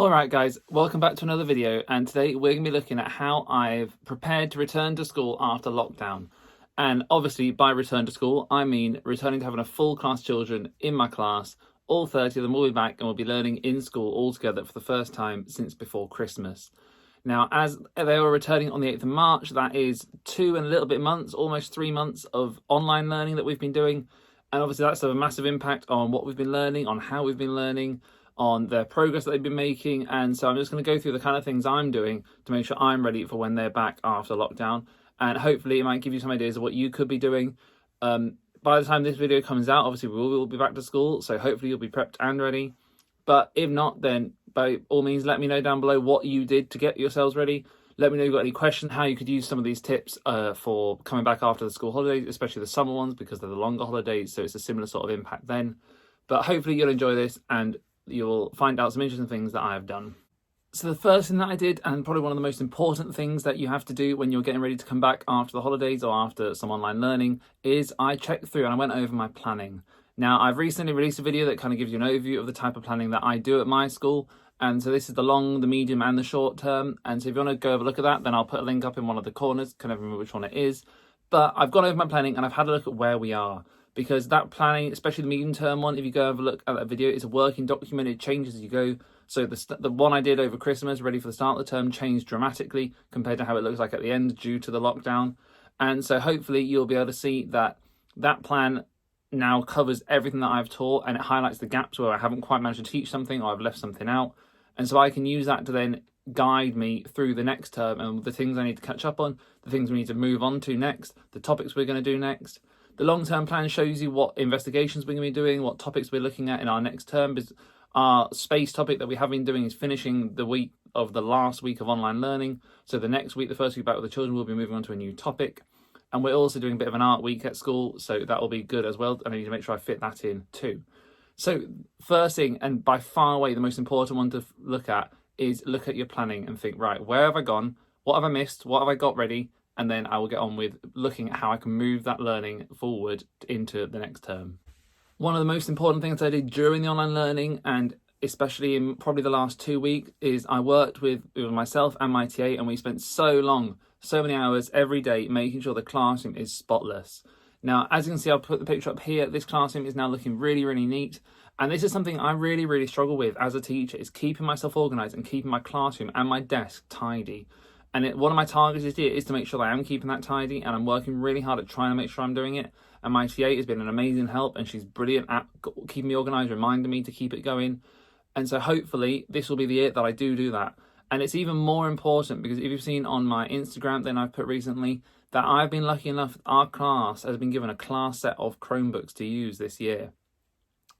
Alright guys, welcome back to another video, and today we're going to be looking at how I've prepared to return to school after lockdown. And obviously by return to school, I mean returning to having a full class of children in my class. All 30 of them will be back and will be learning in school all together for the first time since before Christmas. Now, as they were returning on the 8th of March, that is 2 and a little bit months, almost 3 months of online learning that we've been doing. And obviously that's a massive impact on what we've been learning, on how we've been learning, on their progress that they've been making. And so I'm just going to go through the kind of things I'm doing to make sure I'm ready for when they're back after lockdown. And hopefully it might give you some ideas of what you could be doing. By the time this video comes out, obviously we will be back to school, so hopefully you'll be prepped and ready. But if not, then by all means let me know down below what you did to get yourselves ready. Let me know if you've got any questions, how you could use some of these tips for coming back after the school holidays, especially the summer ones, because they're the longer holidays, so it's a similar sort of impact then. But hopefully you'll enjoy this and you'll find out some interesting things that I have done. So the first thing that I did, and probably one of the most important things that you have to do when you're getting ready to come back after the holidays or after some online learning, is I checked through and I went over my planning. Now, I've recently released a video that kind of gives you an overview of the type of planning that I do at my school. And so this is the long, the medium and the short term. And so if you want to go have a look at that, then I'll put a link up in one of the corners. Can't remember which one it is. But I've gone over my planning and I've had a look at where we are. Because that planning, especially the medium term one, if you go have a look at that video, it's a working document. It changes as you go. So the one I did over Christmas, ready for the start of the term, changed dramatically compared to how it looks like at the end due to the lockdown. And so hopefully you'll be able to see that that plan now covers everything that I've taught, and it highlights the gaps where I haven't quite managed to teach something or I've left something out. And so I can use that to then guide me through the next term and the things I need to catch up on, the things we need to move on to next, the topics we're going to do next. The long-term plan shows you what investigations we're going to be doing, what topics we're looking at in our next term. Our space topic that we have been doing is finishing the week of the last week of online learning. So the next week, the first week back with the children, we'll be moving on to a new topic. And we're also doing a bit of an art week at school, so that will be good as well. And I need to make sure I fit that in too. So first thing, and by far away the most important one to look at, is look at your planning and think, right, where have I gone? What have I missed? What have I got ready? And then I will get on with looking at how I can move that learning forward into the next term. One of the most important things I did during the online learning, and especially in probably the last 2 weeks, is I worked with myself and my TA, and we spent so many hours every day making sure the classroom is spotless. Now, as you can see, I'll put the picture up here. This classroom is now looking really, really neat. And this is something I really, really struggle with as a teacher, is keeping myself organized and keeping my classroom and my desk tidy. And one of my targets this year is to make sure that I am keeping that tidy, and I'm working really hard at trying to make sure I'm doing it. And my TA has been an amazing help, and she's brilliant at keeping me organised, reminding me to keep it going. And so hopefully this will be the year that I do that. And it's even more important because if you've seen on my Instagram, then I've put recently that I've been lucky enough, our class has been given a class set of Chromebooks to use this year.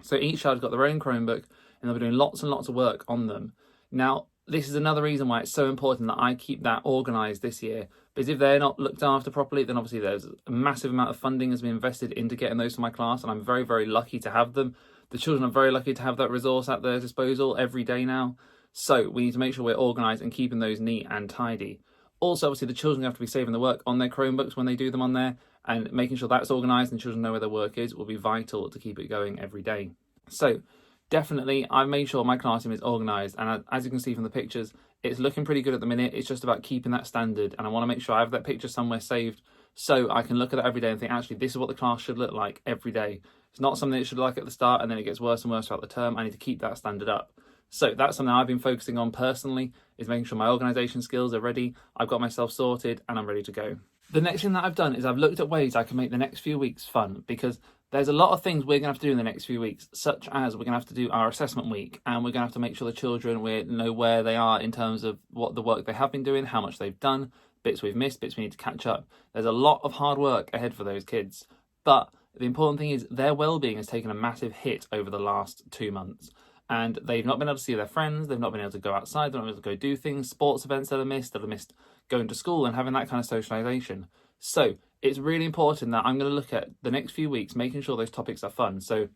So each child's got their own Chromebook, and they'll be doing lots and lots of work on them. Now, this is another reason why it's so important that I keep that organised this year, because if they're not looked after properly, then obviously there's a massive amount of funding has been invested into getting those for my class, and I'm very, very lucky to have them. The children are very lucky to have that resource at their disposal every day now. So we need to make sure we're organised and keeping those neat and tidy. Also, obviously, the children have to be saving the work on their Chromebooks when they do them on there, and making sure that's organised and children know where their work is will be vital to keep it going every day. So definitely, I've made sure my classroom is organised, and as you can see from the pictures, it's looking pretty good at the minute. It's just about keeping that standard, and I want to make sure I have that picture somewhere saved so I can look at it every day and think, actually, this is what the class should look like every day. It's not something it should look like at the start and then it gets worse and worse throughout the term. I need to keep that standard up. So that's something I've been focusing on personally, is making sure my organisation skills are ready, I've got myself sorted, and I'm ready to go. The next thing that I've done is I've looked at ways I can make the next few weeks fun, because there's a lot of things we're going to have to do in the next few weeks, such as we're going to have to do our assessment week, and we're going to have to make sure the children know where they are in terms of what the work they have been doing, how much they've done, bits we've missed, bits we need to catch up. There's a lot of hard work ahead for those kids, but the important thing is their well-being has taken a massive hit over the last 2 months. And they've not been able to see their friends, they've not been able to go outside, they're not able to go do things, sports events that are missed going to school and having that kind of socialisation. So it's really important that I'm going to look at the next few weeks, making sure those topics are fun. So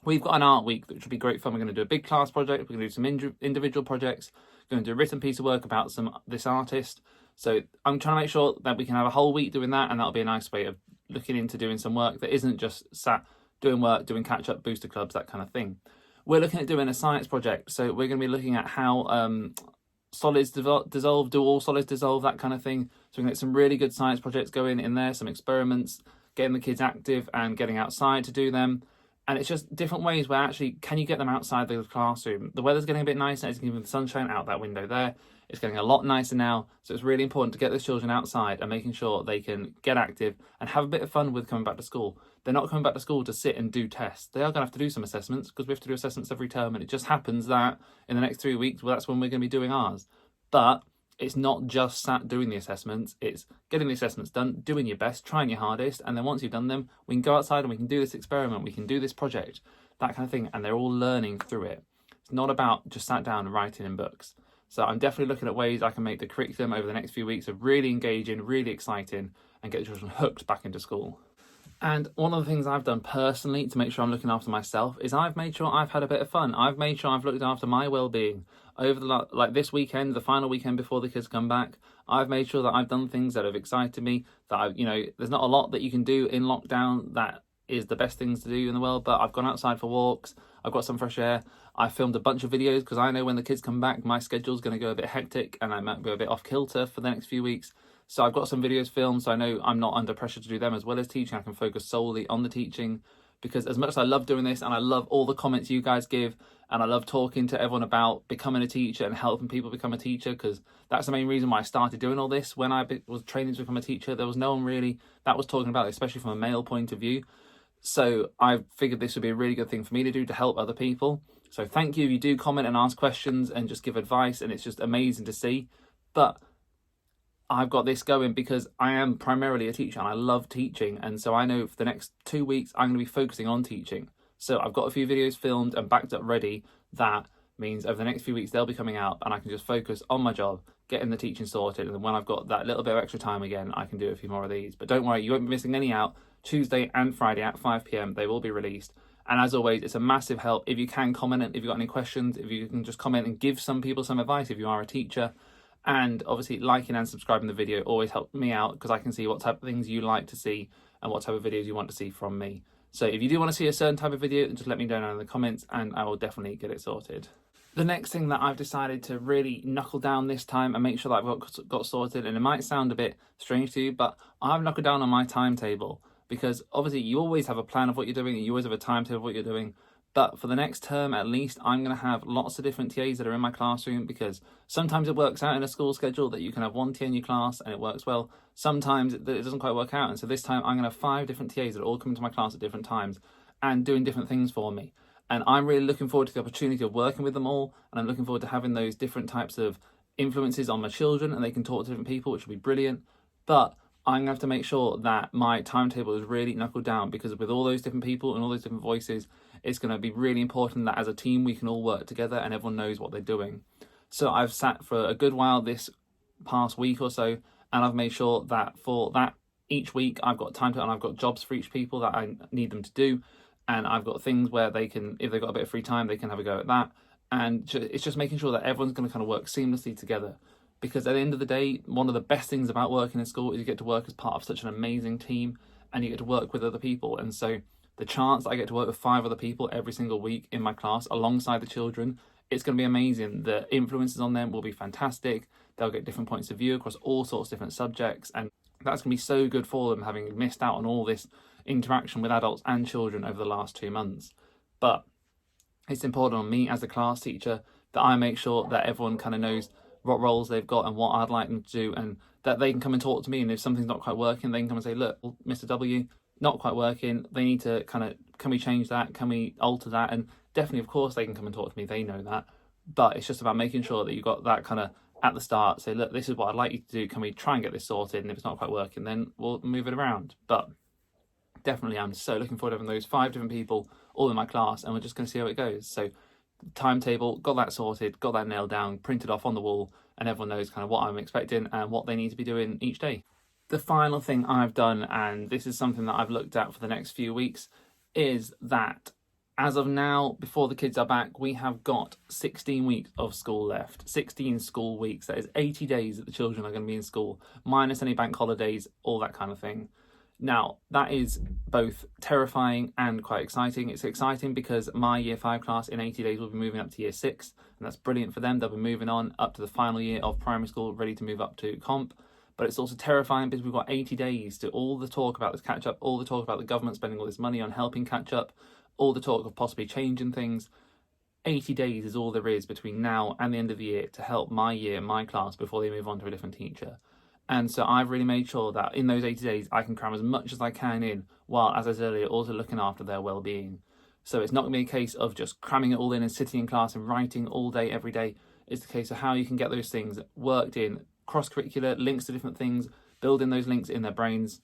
we've got an art week, which will be great fun. We're going to do a big class project, we're going to do some individual projects, we're going to do a written piece of work about this artist. So I'm trying to make sure that we can have a whole week doing that, and that'll be a nice way of looking into doing some work that isn't just sat doing work, doing catch-up, booster clubs, that kind of thing. we're looking at doing a science project. So we're going to be looking at how solids dissolve, do all solids dissolve, that kind of thing. So we can get some really good science projects going in there, some experiments, getting the kids active and getting outside to do them. And it's just different ways where actually, can you get them outside the classroom? The weather's getting a bit nicer, it's giving the sunshine out that window there. It's getting a lot nicer now. So it's really important to get those children outside and making sure they can get active and have a bit of fun with coming back to school. They're not coming back to school to sit and do tests. They are going to have to do some assessments because we have to do assessments every term. And it just happens that in the next 3 weeks, well, that's when we're going to be doing ours. But it's not just sat doing the assessments, it's getting the assessments done, doing your best, trying your hardest, and then once you've done them, we can go outside and we can do this experiment, we can do this project, that kind of thing, and they're all learning through it. It's not about just sat down and writing in books. So I'm definitely looking at ways I can make the curriculum over the next few weeks of really engaging, really exciting, and get the children hooked back into school. And one of the things I've done personally to make sure I'm looking after myself is I've made sure I've had a bit of fun. I've made sure I've looked after my well-being. Over the this weekend, the final weekend before the kids come back, I've made sure that I've done things that have excited me, that I've, there's not a lot that you can do in lockdown that is the best things to do in the world, but I've gone outside for walks, I've got some fresh air, I filmed a bunch of videos because I know when the kids come back, my schedule's going to go a bit hectic and I might be a bit off kilter for the next few weeks. So I've got some videos filmed, so I know I'm not under pressure to do them as well as teaching. I can focus solely on the teaching, because as much as I love doing this and I love all the comments you guys give and I love talking to everyone about becoming a teacher and helping people become a teacher, because that's the main reason why I started doing all this. When I was training to become a teacher, there was no one really that was talking about it, especially from a male point of view. So I figured this would be a really good thing for me to do to help other people. So thank you if you do comment and ask questions and just give advice, and it's just amazing to see. But I've got this going because I am primarily a teacher and I love teaching, and so I know for the next 2 weeks I'm going to be focusing on teaching. So I've got a few videos filmed and backed up ready. That means over the next few weeks they'll be coming out and I can just focus on my job, getting the teaching sorted, and then when I've got that little bit of extra time again, I can do a few more of these. But don't worry, you won't be missing any out. Tuesday and Friday at 5 p.m. they will be released. And as always, it's a massive help if you can comment, and if you've got any questions, if you can just comment and give some people some advice if you are a teacher. And obviously liking and subscribing the video always helps me out because I can see what type of things you like to see and what type of videos you want to see from me. So if you do want to see a certain type of video, just let me know down in the comments and I will definitely get it sorted. The next thing that I've decided to really knuckle down this time and make sure that I've got sorted, and it might sound a bit strange to you, but I've knuckled down on my timetable, because obviously you always have a plan of what you're doing and you always have a timetable of what you're doing. But for the next term, at least, I'm going to have lots of different TAs that are in my classroom, because sometimes it works out in a school schedule that you can have one TA in your class and it works well. Sometimes it doesn't quite work out. And so this time I'm going to have 5 different TAs that all come into my class at different times and doing different things for me. And I'm really looking forward to the opportunity of working with them all. And I'm looking forward to having those different types of influences on my children, and they can talk to different people, which will be brilliant. But I'm going to have to make sure that my timetable is really knuckled down, because with all those different people and all those different voices, it's going to be really important that as a team we can all work together and everyone knows what they're doing. So I've sat for a good while this past week or so, and I've made sure that for that each week I've got time to, and I've got jobs for each people that I need them to do, and I've got things where they can, if they've got a bit of free time, they can have a go at that. And it's just making sure that everyone's going to kind of work seamlessly together. Because at the end of the day, one of the best things about working in school is you get to work as part of such an amazing team, and you get to work with other people. And so the chance that I get to work with 5 other people every single week in my class alongside the children, it's going to be amazing. The influences on them will be fantastic. They'll get different points of view across all sorts of different subjects, and that's going to be so good for them, having missed out on all this interaction with adults and children over the last 2 months. But it's important on me as a class teacher that I make sure that everyone kind of knows what roles they've got and what I'd like them to do, and that they can come and talk to me, and if something's not quite working, they can come and say, look, Mr. W, not quite working, they need to kind of, can we change that, can we alter that? And definitely, of course, they can come and talk to me, they know that. But it's just about making sure that you've got that kind of at the start, say, look, this is what I'd like you to do, can we try and get this sorted? And if it's not quite working, then we'll move it around. But definitely, I'm so looking forward to having those 5 different people all in my class, and we're just going to see how it goes. So timetable, got that sorted, got that nailed down, printed off on the wall, and everyone knows kind of what I'm expecting and what they need to be doing each day. The final thing I've done, and this is something that I've looked at for the next few weeks, is that as of now, before the kids are back, we have got 16 weeks of school left. 16 school weeks. That is 80 days that the children are going to be in school, minus any bank holidays, all that kind of thing. Now, that is both terrifying and quite exciting. It's exciting because my year 5 class in 80 days will be moving up to year 6, and that's brilliant for them. They'll be moving on up to the final year of primary school, ready to move up to comp. But it's also terrifying because we've got 80 days to all the talk about this catch up, all the talk about the government spending all this money on helping catch up, all the talk of possibly changing things. 80 days is all there is between now and the end of the year to help my year, my class, before they move on to a different teacher. And so I've really made sure that in those 80 days, I can cram as much as I can in, while, as I said earlier, also looking after their well-being. So it's not going to be a case of just cramming it all in and sitting in class and writing all day, every day. It's the case of how you can get those things worked in, cross-curricular, links to different things, building those links in their brains,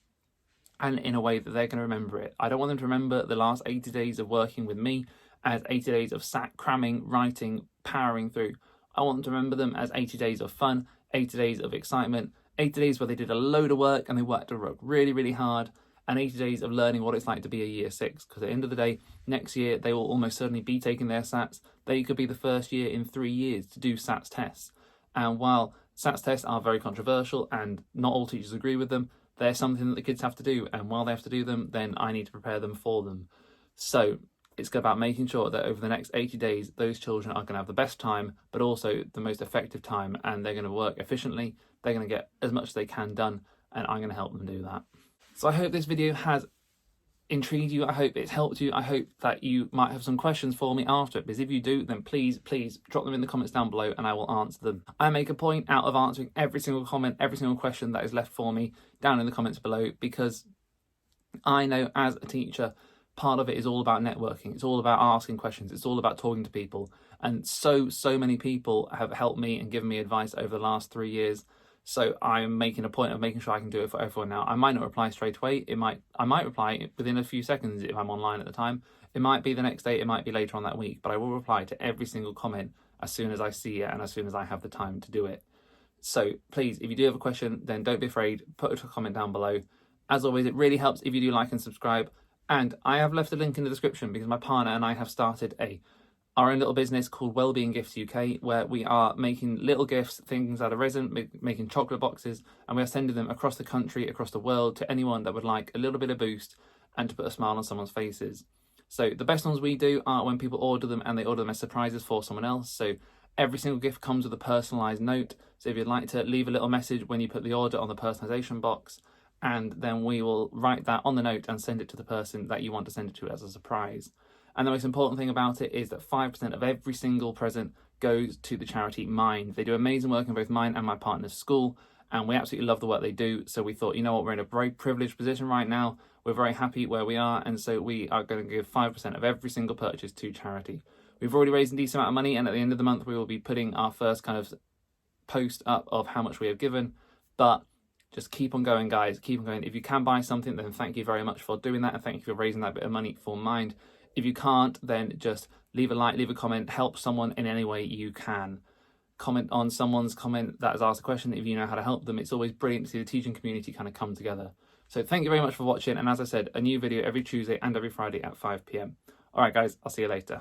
and in a way that they're going to remember it. I don't want them to remember the last 80 days of working with me as 80 days of sat cramming, writing, powering through. I want them to remember them as 80 days of fun, 80 days of excitement, 80 days where they did a load of work and they worked really, really hard, and 80 days of learning what it's like to be a year 6. Because at the end of the day, next year, they will almost certainly be taking their SATs. They could be the first year in 3 years to do SATs tests. And while SATs tests are very controversial and not all teachers agree with them, they're something that the kids have to do. And while they have to do them, then I need to prepare them for them. So it's about making sure that over the next 80 days, those children are going to have the best time, but also the most effective time, and they're going to work efficiently. They're going to get as much as they can done, and I'm going to help them do that. So I hope this video has intrigued you. I hope it's helped you. I hope that you might have some questions for me after it, because if you do, then please drop them in the comments down below and I will answer them. I make a point out of answering every single comment, every single question that is left for me down in the comments below, because I know as a teacher, part of it is all about networking. It's all about asking questions. It's all about talking to people. And so many people have helped me and given me advice over the last 3 years. So I'm making a point of making sure I can do it for everyone now. I might not reply straight away. I might reply within a few seconds if I'm online at the time. It might be the next day. It might be later on that week. But I will reply to every single comment as soon as I see it and as soon as I have the time to do it. So please, if you do have a question, then don't be afraid. Put a comment down below. As always, it really helps if you do like and subscribe. And I have left a link in the description because my partner and I have started our own little business called Wellbeing Gifts UK, where we are making little gifts, things out of resin, making chocolate boxes, and we are sending them across the country, across the world, to anyone that would like a little bit of boost and to put a smile on someone's faces. So the best ones we do are when people order them and they order them as surprises for someone else. So every single gift comes with a personalised note. So if you'd like to leave a little message when you put the order on the personalisation box, and then we will write that on the note and send it to the person that you want to send it to as a surprise. And the most important thing about it is that 5% of every single present goes to the charity Mind. They do amazing work in both mine and my partner's school, and we absolutely love the work they do. So we thought, you know what, we're in a very privileged position right now. We're very happy where we are, and so we are going to give 5% of every single purchase to charity. We've already raised a decent amount of money, and at the end of the month, we will be putting our first kind of post up of how much we have given. But just keep on going, guys. Keep on going. If you can buy something, then thank you very much for doing that, and thank you for raising that bit of money for Mind. If you can't, then just leave a like, leave a comment, help someone in any way you can. Comment on someone's comment that has asked a question if you know how to help them. It's always brilliant to see the teaching community kind of come together. So thank you very much for watching. And as I said, a new video every Tuesday and every Friday at 5 PM. All right, guys, I'll see you later.